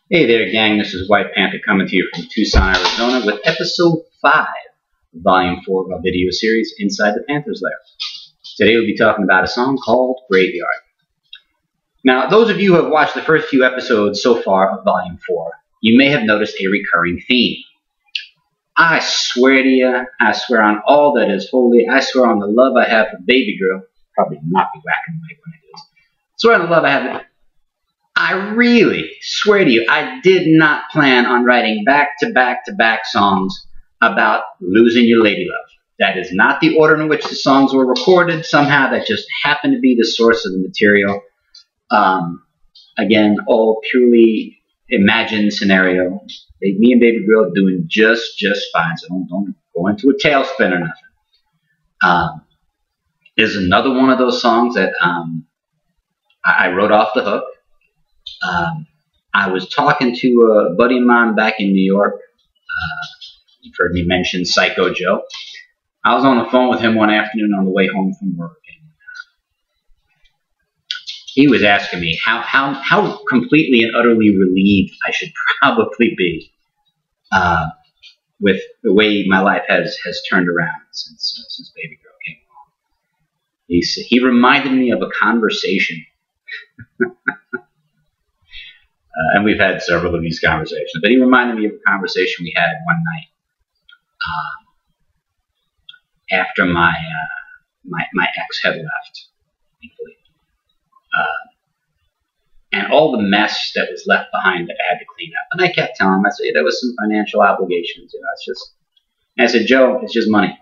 Hey there, gang. This is White Panther coming to you from Tucson, Arizona with episode 5 of volume 4 of our video series, Inside the Panther's Lair. Today we'll be talking about a song called Graveyard. Now, those of you who have watched the first few episodes so far of volume 4, you may have noticed a recurring theme. I swear to you, I swear on all that is holy, I swear on the love I have for baby girl, probably not be whacking the mic when I do this, swear on the love I have. I really swear to you, I did not plan on writing back-to-back-to-back songs about losing your lady love. That is not the order in which the songs were recorded. Somehow that just happened to be the source of the material. Again, all purely imagined scenario. Me and baby girl doing just fine, so don't go into a tailspin or nothing. There's another one of those songs that I wrote off the hook. I was talking to a buddy of mine back in New York. You've heard me mention Psycho Joe. I was on the phone with him one afternoon on the way home from work, and he was asking me how completely and utterly relieved I should probably be with the way my life has turned around since baby girl came along. He reminded me of a conversation. And we've had several of these conversations, but he reminded me of a conversation we had one night after my ex had left, thankfully, and all the mess that was left behind that I had to clean up. And I kept telling him, I said, there was some financial obligations, it's just. And I said, Joe, it's just money.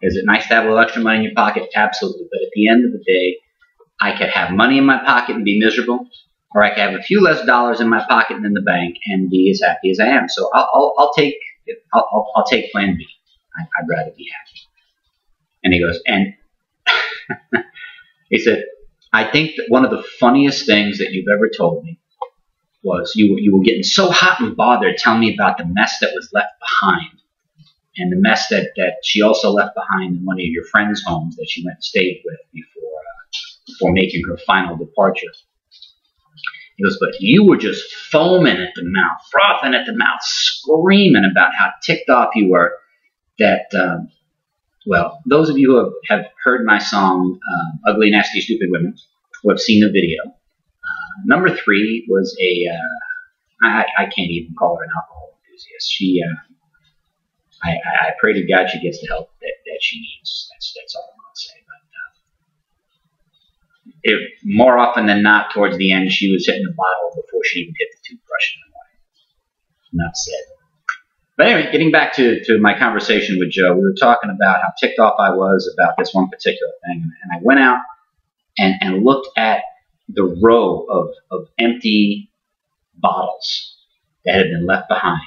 Is it nice to have a little extra money in your pocket? Absolutely. But at the end of the day, I could have money in my pocket and be miserable. Or I could have a few less dollars in my pocket than in the bank and be as happy as I am. So I'll take Plan B. I'd rather be happy. And he goes, and he said, I think that one of the funniest things that you've ever told me was you were getting so hot and bothered telling me about the mess that was left behind, and the mess that she also left behind in one of your friends' homes that she went and stayed with before making her final departure. He goes, but you were just foaming at the mouth, frothing at the mouth, screaming about how ticked off you were that, well, those of you who have heard my song, Ugly, Nasty, Stupid Women, who have seen the video, number 3 was I can't even call her an alcohol enthusiast. I pray to God she gets the help that she needs. That's all I'm going to say. More often than not, towards the end, she was hitting the bottle before she even hit the toothbrush in the morning. Enough said. But anyway, getting back to my conversation with Joe, we were talking about how ticked off I was about this one particular thing. And I went out and looked at the row of empty bottles that had been left behind.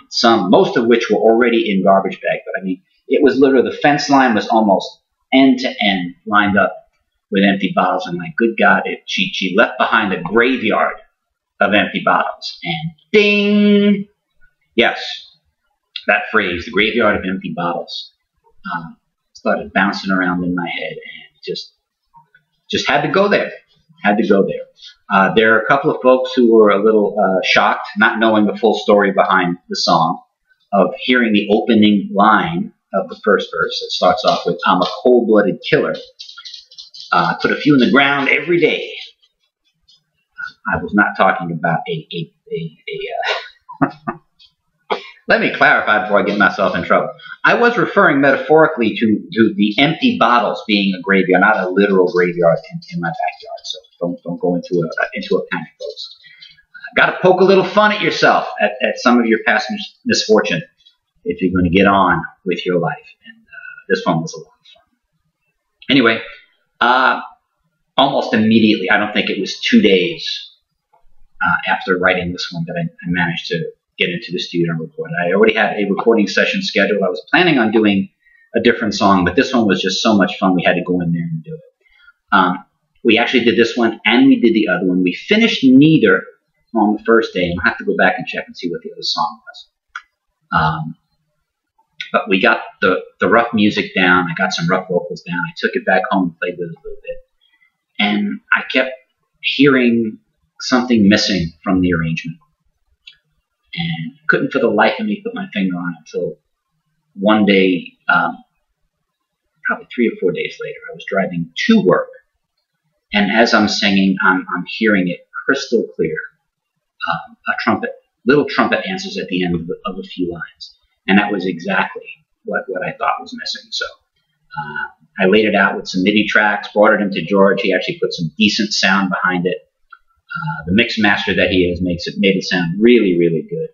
Most of which were already in garbage bags. But I mean, it was literally, the fence line was almost end to end lined up with empty bottles. And my good God, she left behind a graveyard of empty bottles. And ding! Yes, that phrase, the graveyard of empty bottles, started bouncing around in my head, and just had to go there. Had to go there. There are a couple of folks who were a little shocked, not knowing the full story behind the song, of hearing the opening line of the first verse that starts off with, I'm a cold-blooded killer. Put a few in the ground every day. I was not talking about Let me clarify before I get myself in trouble. I was referring metaphorically to the empty bottles being a graveyard, not a literal graveyard in my backyard. So don't go into a panic, folks. Got to poke a little fun at yourself at some of your past misfortune if you're going to get on with your life. And this one was a lot of fun. Anyway. Almost immediately, I don't think it was 2 days after writing this one that I managed to get into the studio and record. I already had a recording session scheduled. I was planning on doing a different song, but this one was just so much fun we had to go in there and do it. We actually did this one and we did the other one. We finished neither on the first day, and I'll have to go back and check and see what the other song was. But we got the rough music down. I got some rough vocals down. I took it back home and played with it a little bit. And I kept hearing something missing from the arrangement. And couldn't for the life of me put my finger on it until one day, probably 3 or 4 days later, I was driving to work. And as I'm singing, I'm hearing it crystal clear. A little trumpet answers at the end of a few lines. And that was exactly what I thought was missing. So I laid it out with some MIDI tracks, brought it into George. He actually put some decent sound behind it. The mix master that he has made it sound really, really good.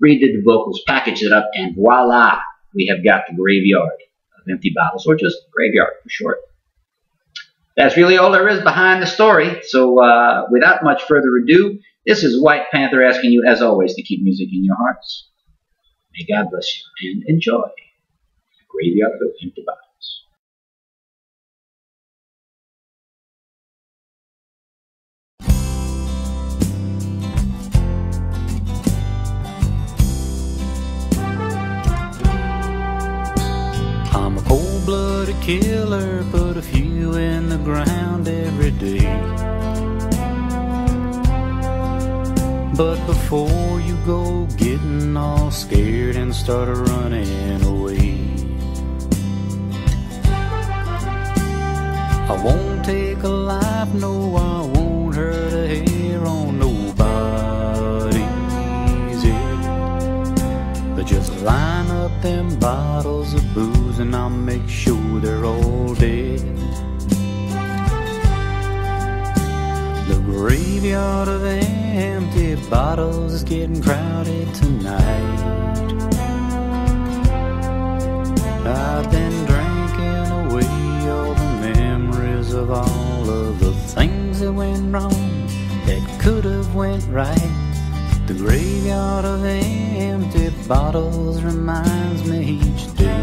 Redid the vocals, packaged it up, and voila, we have got the Graveyard of Empty Bottles, or just Graveyard for short. That's really all there is behind the story. So without much further ado, this is White Panther asking you, as always, to keep music in your hearts. May God bless you, and enjoy the Graveyard of Empty Bottles. I'm a cold-blooded killer, put a few in the ground every day. But before you go getting all scared and start running away, I won't take a life, no, I won't hurt a hair on nobody's head. But just line up them bottles of booze and I'll make sure they're all dead. The graveyard of empty bottles is getting crowded tonight. I've been drinking away all the memories of all of the things that went wrong that could have went right. The graveyard of empty bottles reminds me each day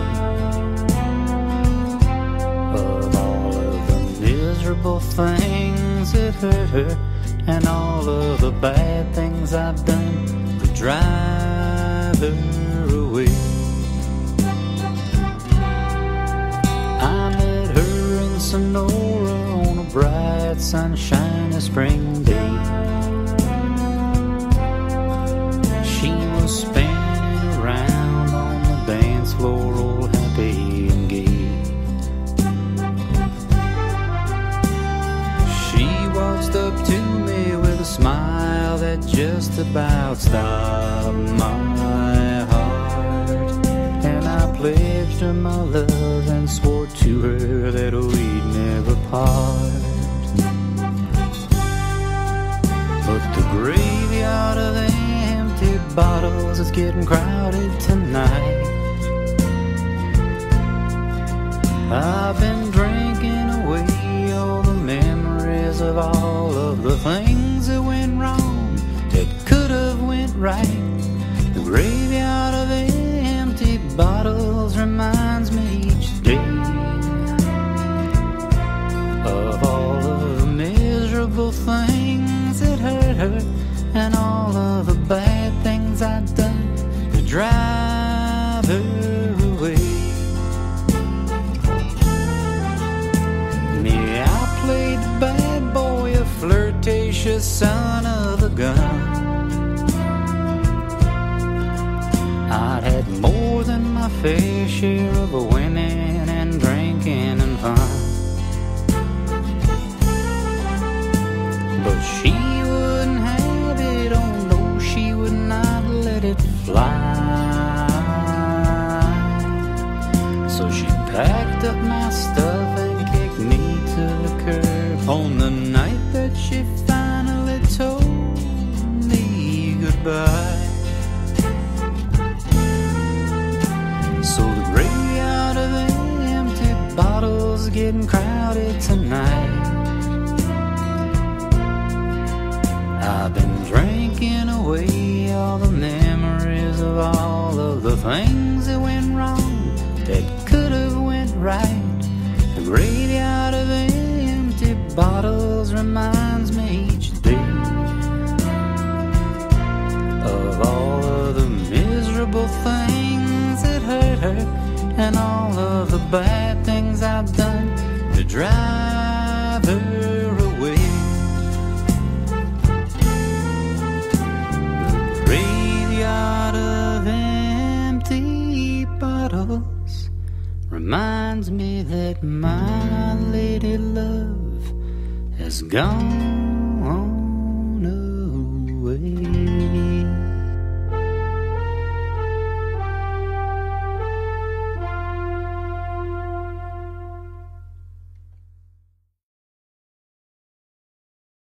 of all of the miserable things that hurt her, and all of the bad things I've done to drive her away. I met her in Sonora on a bright, sunshiny spring day. She was spinning around on the dance floor, all happy and gay. Waltzed up to me with a smile that just about stopped my heart, and I pledged her my love and swore to her that we'd never part. But the graveyard of the empty bottles is getting crowded tonight. I've been drinking away all the memories of all of the things that went wrong that could have went right. The graveyard of empty bottles reminds me each day of all of the miserable things that hurt her, and all of the bad things I'd done to drive her away. Played the bad boy, a flirtatious son of a gun. I'd had more than my fair share of women and drinking and fun, but she wouldn't have it, oh no, she would not let it fly. So she packed up my stuff and kicked me to the curb on the night that she finally told me goodbye. So the graveyard of empty bottles getting crowded tonight. I've been drinking away all the memories of all of the things that went wrong that could have went right. The graveyard of empty bottles reminds me each day of all of the miserable things that hurt her, and all of the bad things I've done to drive her away. The graveyard reminds me that my lady love has gone